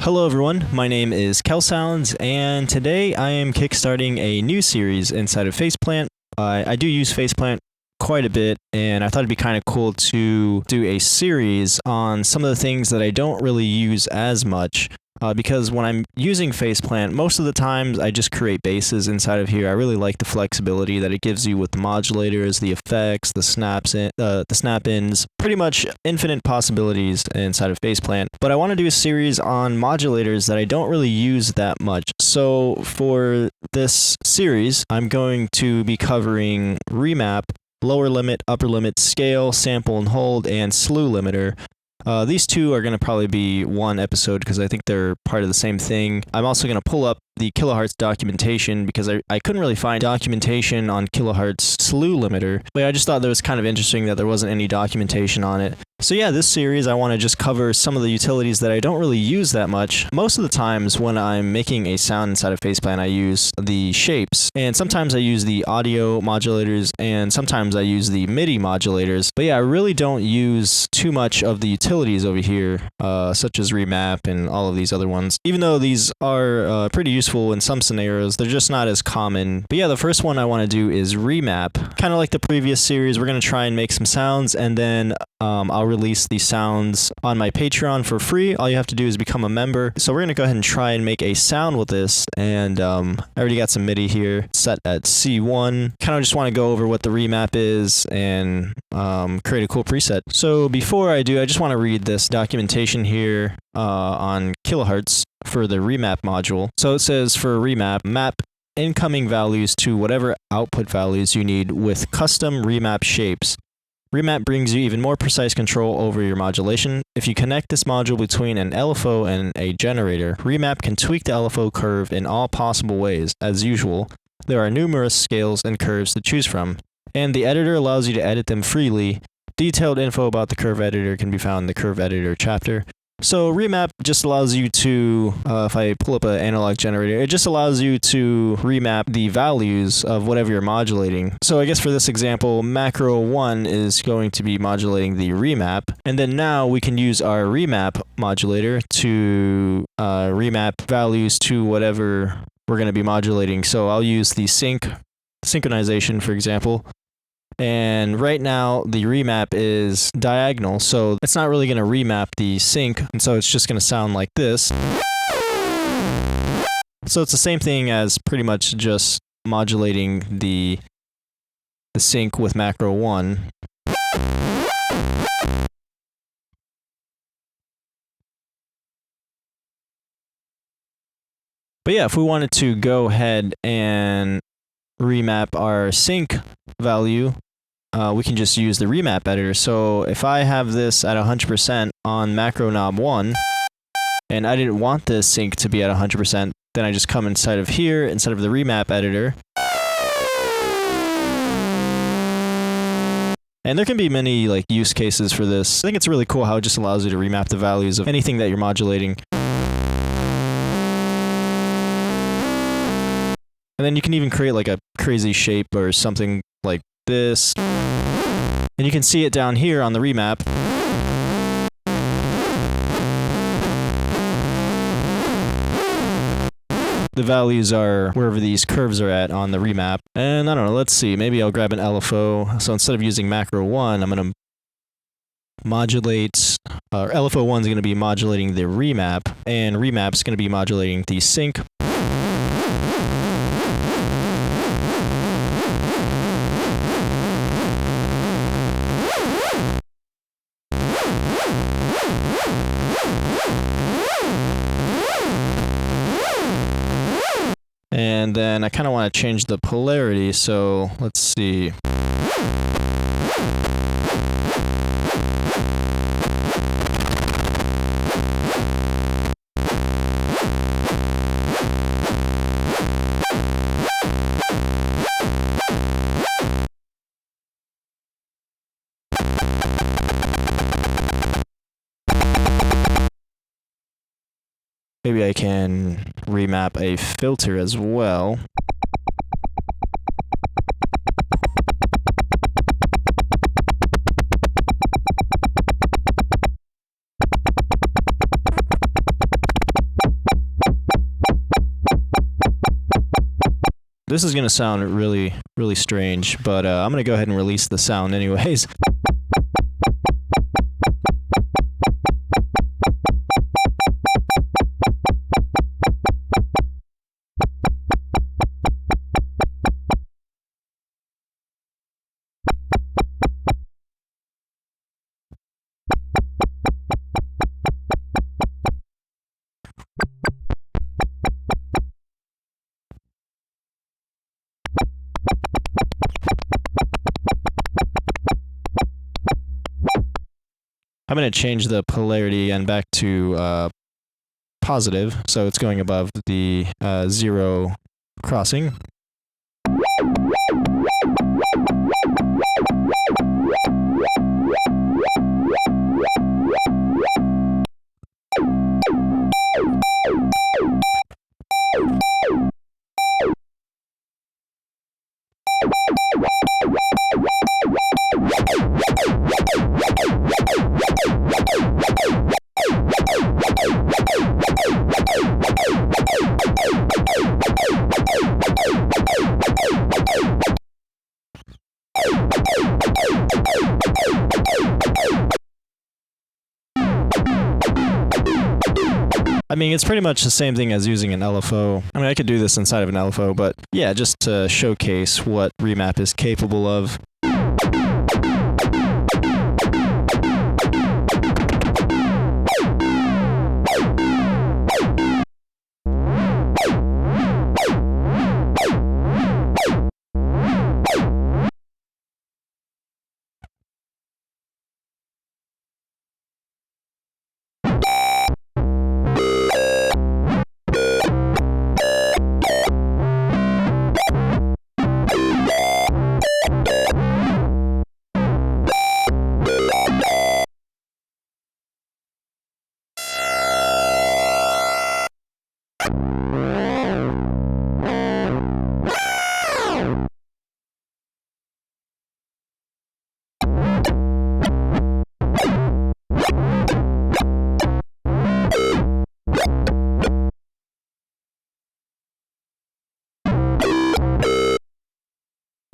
Hello everyone, my name is KelSounds, and today I am kickstarting a new series inside of Faceplant. I do use Faceplant quite a bit, and I thought it'd be kind of cool to do a series on some of the things that I don't really use as much. Because when I'm using Faceplant, most of the times I just create bases inside of here. I really like the flexibility that it gives you with the modulators, the effects, the snap-ins, pretty much infinite possibilities inside of Faceplant. But I want to do a series on modulators that I don't really use that much. So for this series, I'm going to be covering Remap, lower limit, upper limit, scale, sample and hold, and slew limiter. These two are going to probably be one episode because I think they're part of the same thing. I'm also going to pull up the kilohertz documentation because I couldn't really find documentation on kilohertz slew limiter, but I just thought that was kind of interesting that there wasn't any documentation on it. So yeah, this series I want to just cover some of the utilities that I don't really use that much. Most of the times when I'm making a sound inside of Faceplant, I use the shapes, and sometimes I use the audio modulators, and sometimes I use the MIDI modulators. But yeah, I really don't use too much of the utilities over here, such as Remap and all of these other ones. Even though these are pretty useful in some scenarios, they're just not as common. But yeah, the first one I want to do is Remap. Kind of like the previous series, we're going to try and make some sounds, and then I'll release these sounds on my Patreon for free. All you have to do is become a member. So we're going to go ahead and try and make a sound with this, and I already got some MIDI here set at C1. Kind of just want to go over what the Remap is and create a cool preset. So before I do, I just want to read this documentation here on kilohertz for the Remap module. So it says for Remap, map incoming values to whatever output values you need with custom Remap shapes. Remap brings you even more precise control over your modulation. If you connect this module between an LFO and a generator, Remap can tweak the LFO curve in all possible ways. As usual, there are numerous scales and curves to choose from, and the editor allows you to edit them freely. Detailed info about the curve editor can be found in the curve editor chapter. So Remap just allows you to, if I pull up an analog generator, it just allows you to remap the values of whatever you're modulating. So I guess for this example, macro 1 is going to be modulating the remap, and then now we can use our remap modulator to remap values to whatever we're going to be modulating. So I'll use the synchronization, for example. And right now, the remap is diagonal, so it's not really going to remap the sync, and so it's just going to sound like this. So it's the same thing as pretty much just modulating the sync with macro 1. But yeah, if we wanted to go ahead and remap our sync value, we can just use the remap editor. So if I have this at 100% on macro knob 1, and I didn't want this sync to be at 100%, then I just come inside of here, instead of the remap editor. And there can be many use cases for this. I think it's really cool how it just allows you to remap the values of anything that you're modulating. And then you can even create a crazy shape or something like this. And you can see it down here on the remap. The values are wherever these curves are at on the remap. And I don't know, let's see, maybe I'll grab an LFO. So instead of using macro 1, I'm going to modulate, LFO 1 is going to be modulating the remap, and remap is going to be modulating the sync. And then I kind of want to change the polarity, so let's see. Maybe I can remap a filter as well. This is gonna sound really, really strange, but I'm gonna go ahead and release the sound anyways. I'm going to change the polarity and back to positive, so it's going above the 0 crossing. I mean, it's pretty much the same thing as using an LFO. I mean, I could do this inside of an LFO, but yeah, just to showcase what Remap is capable of.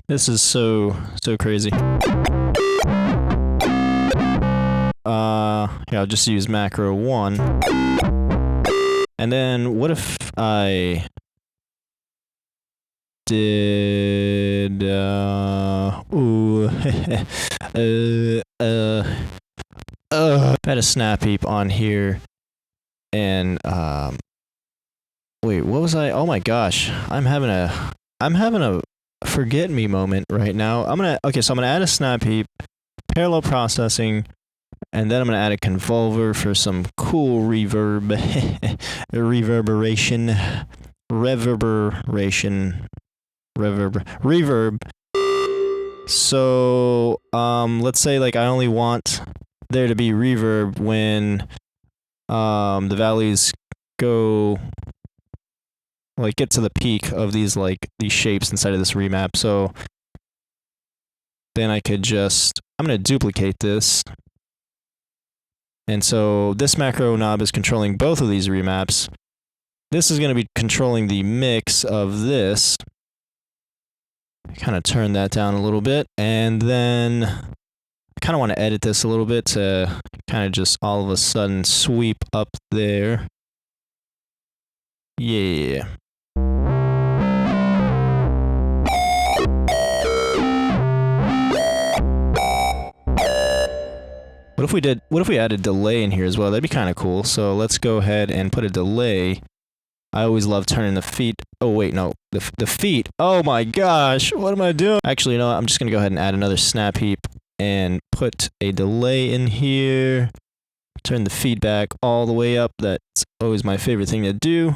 This is so crazy. Yeah, I'll just use macro 1. And then what if I did had a snap heap on here and wait, what was I? Oh my gosh. I'm having a forget me moment right now. So I'm gonna add a snap heap, parallel processing, and then I'm gonna add a convolver for some cool reverb, reverb. So let's say like I only want there to be reverb when the values go like get to the peak of these shapes inside of this remap. So then I could I'm going to duplicate this. And so this macro knob is controlling both of these remaps. This is going to be controlling the mix of this. Kind of turn that down a little bit. And then I kind of want to edit this a little bit to kind of just all of a sudden sweep up there. Yeah. What if we added delay in here as well? That'd be kind of cool. So let's go ahead and put a delay. I always love turning the feet. Oh wait, no, the feet. Oh my gosh, what am I doing? Actually, you know what? I'm just gonna go ahead and add another snap heap and put a delay in here. Turn the feedback all the way up. That's always my favorite thing to do.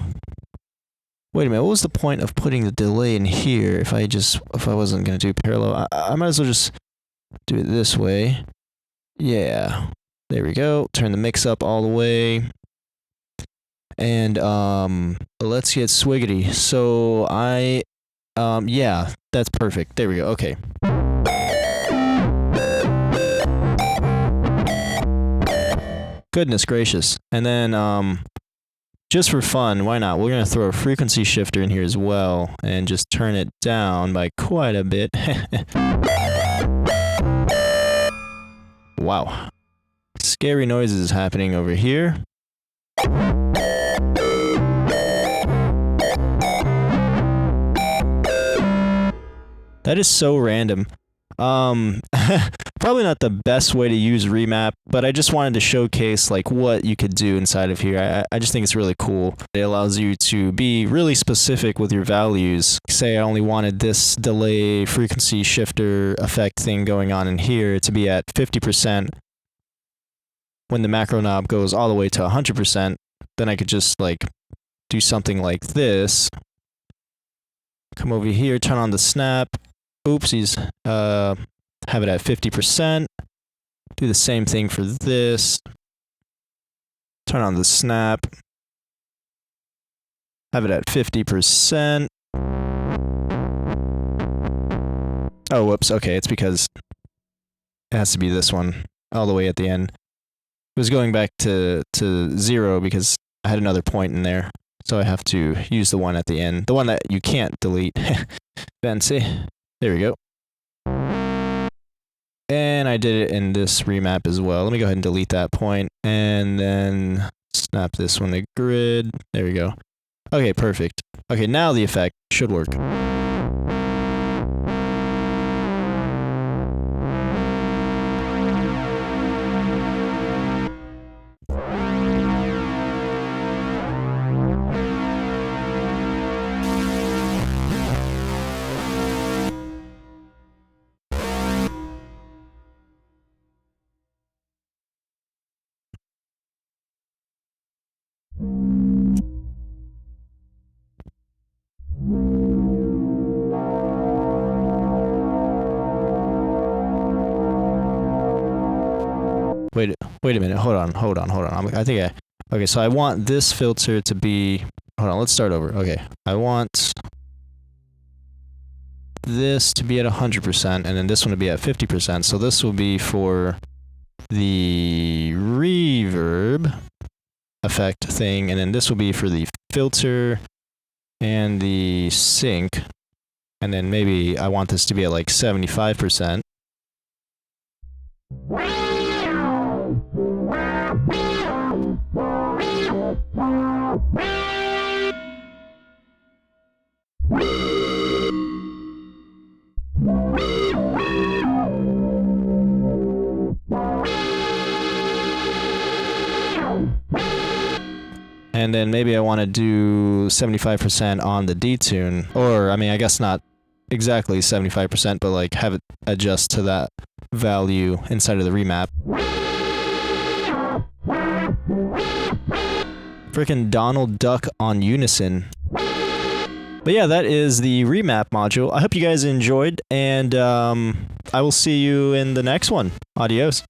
Wait a minute, what was the point of putting the delay in here if I wasn't gonna do parallel? I might as well just do it this way. Yeah, there we go. Turn the mix up all the way. And let's get swiggity. So yeah, that's perfect. There we go. Okay. Goodness gracious. And then just for fun, why not? We're going to throw a frequency shifter in here as well and just turn it down by quite a bit. Wow. Scary noises happening over here. That is so random. Probably not the best way to use Remap, but I just wanted to showcase like what you could do inside of here. I just think it's really cool. It allows you to be really specific with your values. Say I only wanted this delay frequency shifter effect thing going on in here to be at 50%. When the macro knob goes all the way to 100%, then I could just like do something like this. Come over here, turn on the snap. Oopsies. Have it at 50%. Do the same thing for this. Turn on the snap. Have it at 50%. Oh, whoops. Okay, it's because it has to be this one all the way at the end. It was going back to 0 because I had another point in there. So I have to use the one at the end. The one that you can't delete. Fancy. There we go. And I did it in this remap as well. Let me go ahead and delete that point. And then snap this one to grid. There we go. Okay, perfect. Okay, now the effect should work. Wait a minute. Hold on. Okay, so I want this filter to be... Hold on, let's start over. Okay, I want this to be at 100%, and then this one to be at 50%. So this will be for the reverb effect thing, and then this will be for the filter and the sync. And then maybe I want this to be at like 75%. And then maybe I want to do 75% on the detune, or I mean, I guess not exactly 75%, but like have it adjust to that value inside of the remap. Frickin' Donald Duck on Unison. But yeah, that is the remap module. I hope you guys enjoyed, and I will see you in the next one. Adios.